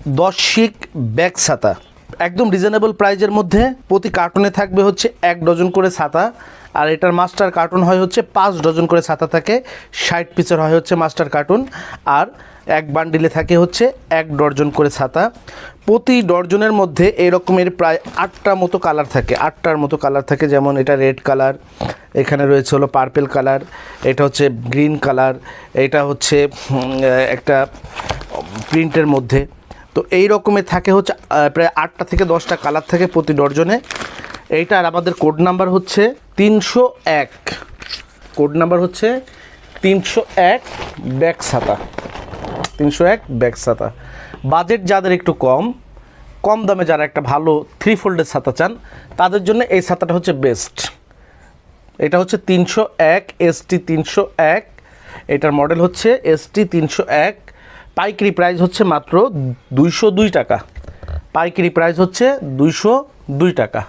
10 শিক ব্যাগ ছাতা, একদম রিজনেবল প্রাইজের মধ্যে। প্রতি কার্টুনে থাকবে হচ্ছে 1 ডজন করে ছাতা, আর এটার মাস্টার কার্টুন হয় হচ্ছে 5 ডজন করে ছাতা থাকে। 60 পিসের হয় হচ্ছে মাস্টার কার্টুন, আর এক বান্ডিলে থাকে হচ্ছে 1 ডজন করে ছাতা। প্রতি ডজনের মধ্যে এরকমের প্রায় 8টা মতো কালার থাকে, 8টার মতো কালার থাকে। যেমন এটা রেড কালার, এখানে রয়েছে হলো পার্পেল কালার, এটা হচ্ছে গ্রিন কালার, এটা হচ্ছে একটা প্রিন্টের মধ্যে। তো এই রকমের থাকে হচ্ছে প্রায় 8টা থেকে 10টা কালার থাকে প্রতি ডজনে। এইটার আমাদের কোড নাম্বার হচ্ছে 301, কোড নাম্বার হচ্ছে 301 ব্যাগ ছাতা, 301 ব্যাগ ছাতা। বাজেট যাদের একটু কম দামে যারা একটা ভালো 3 ফোল্ডের ছাতা চান, তাদের জন্য এই ছাতাটা হচ্ছে বেস্ট। এটা হচ্ছে 301 ST 301, এটার মডেল হচ্ছে ST 301। পাইকারি প্রাইস হচ্ছে মাত্র 202 টাকা, পাইকারি প্রাইস হচ্ছে 202 টাকা।